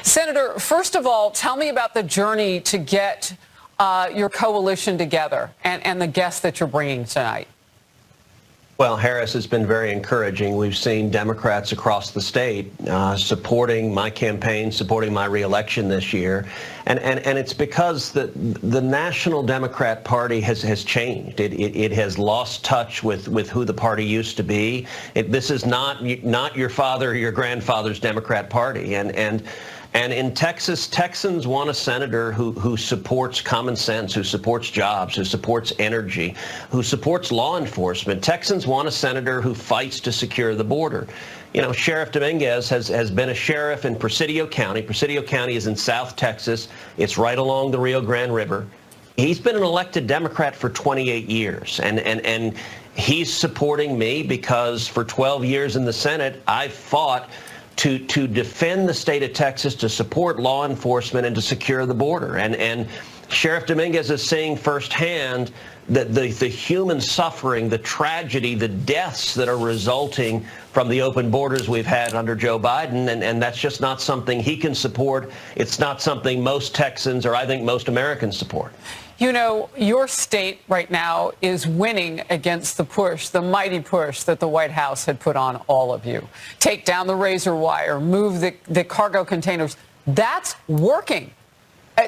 Senator, first of all, tell me about the journey to get your coalition together and the guests that you're bringing tonight. Well, Harris, has been very encouraging. We've seen Democrats across the state supporting my campaign, supporting my reelection this year. And it's because the National Democrat Party has changed. It has lost touch with who the party used to be. This is not your father or your grandfather's Democrat Party. And in Texas, Texans want a senator who supports common sense, who supports jobs, who supports energy, who supports law enforcement. Texans want a senator who fights to secure the border. You know, Sheriff Dominguez has been a sheriff in Presidio County. Presidio County is in South Texas. It's right along the Rio Grande River. He's been an elected Democrat for 28 years, and he's supporting me because for 12 years in the Senate, I've fought to defend the state of Texas, to support law enforcement, and to secure the border. And Sheriff Dominguez is seeing firsthand that the human suffering, the tragedy, the deaths that are resulting from the open borders we've had under Joe Biden, and that's just not something he can support. It's not something most Texans, or I think most Americans, support. You know, your state right now is winning against the push, the mighty push that the White House had put on all of you. Take down the razor wire, move the cargo containers. That's working.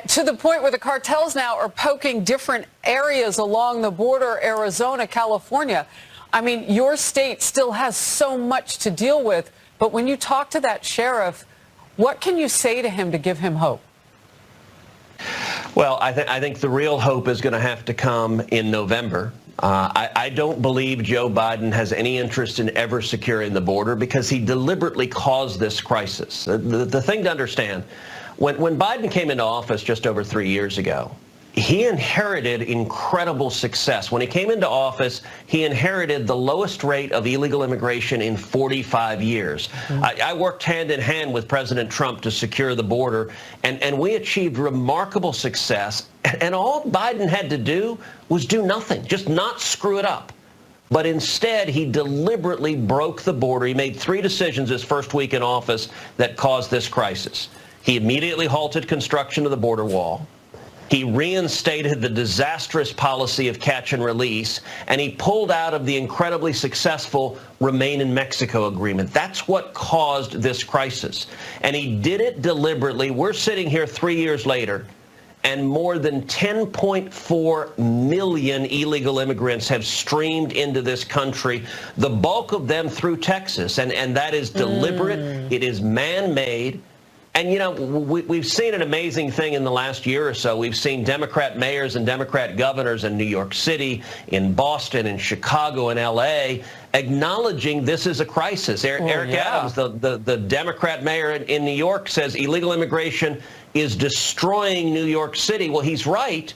To the point where the cartels now are poking different areas along the border, Arizona, California. I mean, your state still has so much to deal with. But when you talk to that sheriff, what can you say to him to give him hope? Well, I think the real hope is going to have to come in November. I don't believe Joe Biden has any interest in ever securing the border because he deliberately caused this crisis. The thing to understand, when Biden came into office just over 3 years ago, he inherited incredible success. When he came into office, he inherited the lowest rate of illegal immigration in 45 years. Mm-hmm. I worked hand in hand with President Trump to secure the border, and we achieved remarkable success. And all Biden had to do was do nothing, just not screw it up. But instead, he deliberately broke the border. He made 3 decisions his first week in office that caused this crisis. He immediately halted construction of the border wall. He reinstated the disastrous policy of catch and release, and he pulled out of the incredibly successful Remain in Mexico agreement. That's what caused this crisis. And he did it deliberately. We're sitting here 3 years later, and more than 10.4 million illegal immigrants have streamed into this country, the bulk of them through Texas. And that is deliberate. It is man-made. And, you know, we've seen an amazing thing in the last year or so. We've seen Democrat mayors and Democrat governors in New York City, in Boston, in Chicago, and L.A. acknowledging this is a crisis. Eric Adams, the Democrat mayor in New York, says illegal immigration is destroying New York City. Well, he's right.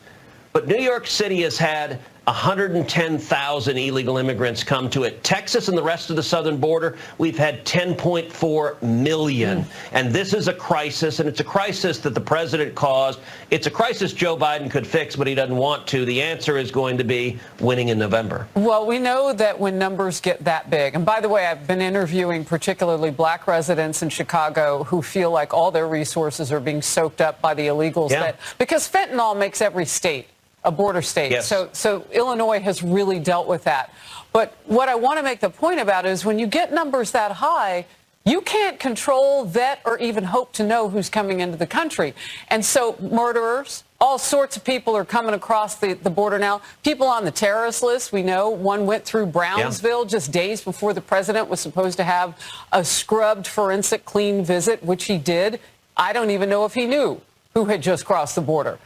But New York City has had 110,000 illegal immigrants come to it. Texas and the rest of the southern border, we've had 10.4 million. And this is a crisis, and it's a crisis that the president caused. It's a crisis Joe Biden could fix, but he doesn't want to. The answer is going to be winning in November. Well, we know that when numbers get that big, and by the way, I've been interviewing particularly black residents in Chicago who feel like all their resources are being soaked up by the illegals. Because fentanyl makes every state a border state. Yes. So Illinois has really dealt with that. But what I want to make the point about is when you get numbers that high, you can't control, vet, or even hope to know who's coming into the country. And so murderers, all sorts of people are coming across the border now. People on the terrorist list, we know one went through Brownsville just days before the president was supposed to have a scrubbed forensic clean visit, which he did. I don't even know if he knew who had just crossed the border.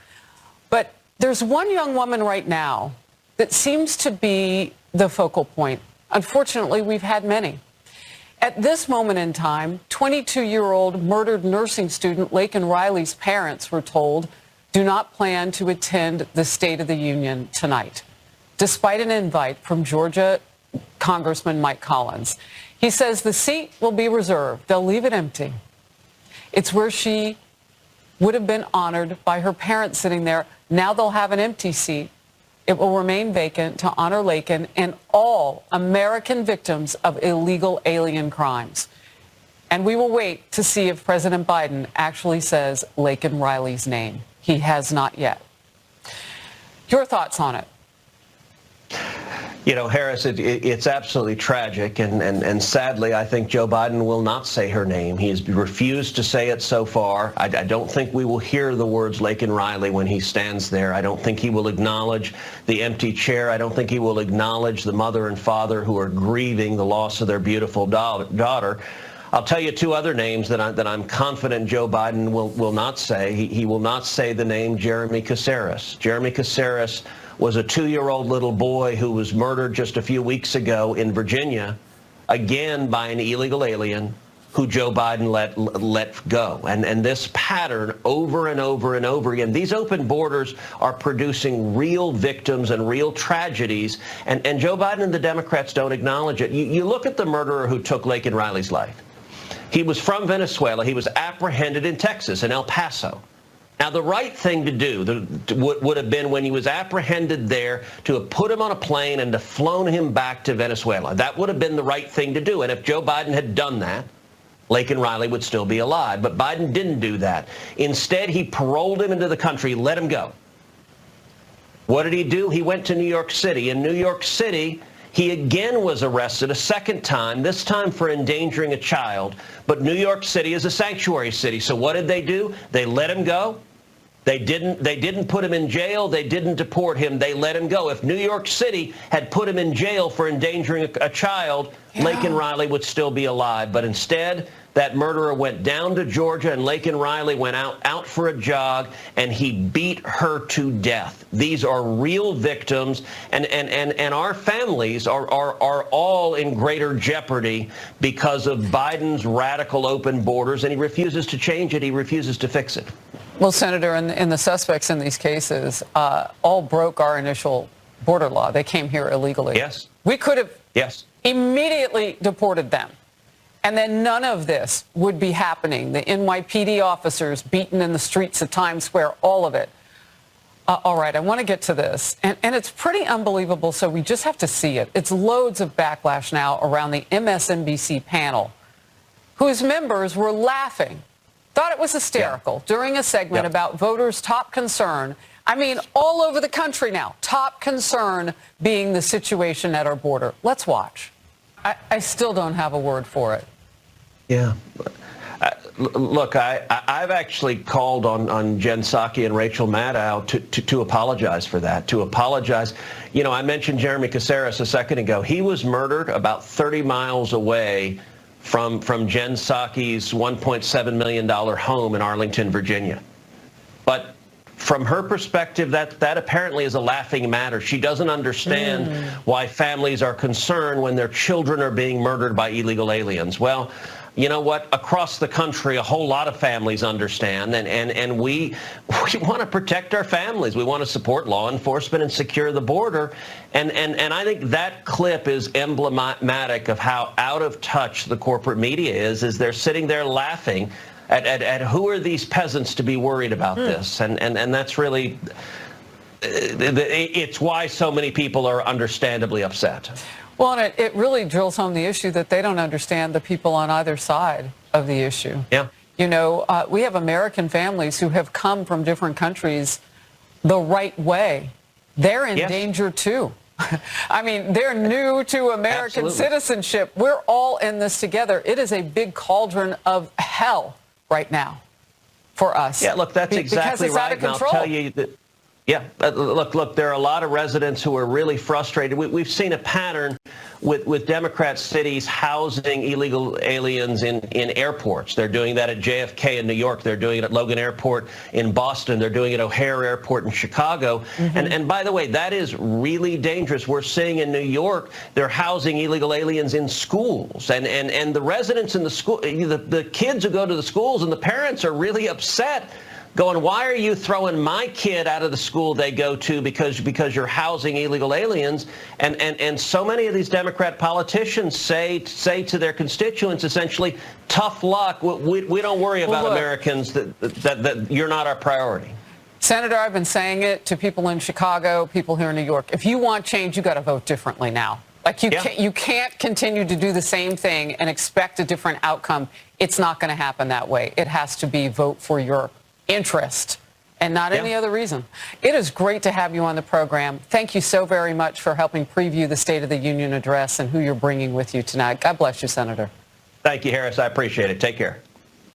But there's one young woman right now that seems to be the focal point. Unfortunately, we've had many. At this moment in time, 22-year-old murdered nursing student Laken Riley's parents were told do not plan to attend the State of the Union tonight, despite an invite from Georgia Congressman Mike Collins. He says the seat will be reserved. They'll leave it empty. It's where she would have been honored by her parents sitting there. Now they'll have an empty seat. It will remain vacant to honor Laken and all American victims of illegal alien crimes. And we will wait to see if President Biden actually says Laken Riley's name. He has not yet. Your thoughts on it? You know, Harris, it's absolutely tragic, and sadly, I think Joe Biden will not say her name. He has refused to say it so far. I don't think we will hear the words Laken Riley when he stands there. I don't think he will acknowledge the empty chair. I don't think he will acknowledge the mother and father who are grieving the loss of their beautiful daughter. I'll tell you two other names that I'm confident Joe Biden will not say. He will not say the name Jeremy Caceres. Jeremy Caceres was a 2-year-old little boy who was murdered just a few weeks ago in Virginia, again by an illegal alien who Joe Biden let go. And this pattern over and over and over again, these open borders are producing real victims and real tragedies, and Joe Biden and the Democrats don't acknowledge it. You look at the murderer who took Laken Riley's life. He was from Venezuela. He was apprehended in Texas, in El Paso. Now, the right thing to do would have been, when he was apprehended there, to have put him on a plane and to flown him back to Venezuela. That would have been the right thing to do. And if Joe Biden had done that, Laken Riley would still be alive. But Biden didn't do that. Instead, he paroled him into the country, let him go. What did he do? He went to New York City. In New York City, he again was arrested a second time, this time for endangering a child. But New York City is a sanctuary city. So what did they do? They let him go. They didn't put him in jail. They didn't deport him. They let him go. If New York City had put him in jail for endangering a child, Laken Riley would still be alive. But instead, that murderer went down to Georgia, and Laken Riley went out for a jog, and he beat her to death. These are real victims, and our families are all in greater jeopardy because of Biden's radical open borders, and he refuses to change it. He refuses to fix it. Well, Senator, and the suspects in these cases all broke our initial border law. They came here illegally. Yes. We could have immediately deported them. And then none of this would be happening. The NYPD officers beaten in the streets of Times Square, all of it. All right, I want to get to this. And it's pretty unbelievable, so we just have to see it. It's loads of backlash now around the MSNBC panel, whose members were laughing, thought it was hysterical, during a segment about voters' top concern. I mean, all over the country now, top concern being the situation at our border. Let's watch. I still don't have a word for it. Yeah. Look, I've actually called on Jen Psaki and Rachel Maddow to apologize for that, to apologize. You know, I mentioned Jeremy Caceres a second ago. He was murdered about 30 miles away from Jen Psaki's $1.7 million home in Arlington, Virginia. But from her perspective, that apparently is a laughing matter. She doesn't understand why families are concerned when their children are being murdered by illegal aliens. Well, you know what? Across the country, a whole lot of families understand, and we want to protect our families. We want to support law enforcement and secure the border. And I think that clip is emblematic of how out of touch the corporate media is they're sitting there laughing at who are these peasants to be worried about this. And that's really, it's why so many people are understandably upset. Well, and it really drills home the issue that they don't understand the people on either side of the issue. Yeah. You know, we have American families who have come from different countries the right way. They're in danger, too. I mean, they're new to American citizenship. We're all in this together. It is a big cauldron of hell right now for us. Yeah, look, that's exactly right. And I'll tell you that. Yeah, look, there are a lot of residents who are really frustrated. We've seen a pattern with Democrat cities housing illegal aliens in airports. They're doing that at JFK in New York. They're doing it at Logan Airport in Boston. They're doing it at O'Hare Airport in Chicago. And by the way, that is really dangerous. We're seeing in New York, they're housing illegal aliens in schools. And the residents in the school, the kids who go to the schools and the parents are really upset, going, why are you throwing my kid out of the school they go to because you're housing illegal aliens? And so many of these Democrat politicians say to their constituents, essentially, tough luck. We don't worry about Americans, that you're not our priority. Senator, I've been saying it to people in Chicago, people here in New York. If you want change, you got to vote differently now. Like you can't continue to do the same thing and expect a different outcome. It's not going to happen that way. It has to be vote for your interest and not any other reason. It is great to have you on the program. Thank you so very much for helping preview the State of the Union address and who you're bringing with you tonight. God bless you, Senator. Thank you, Harris. I appreciate it. Take care.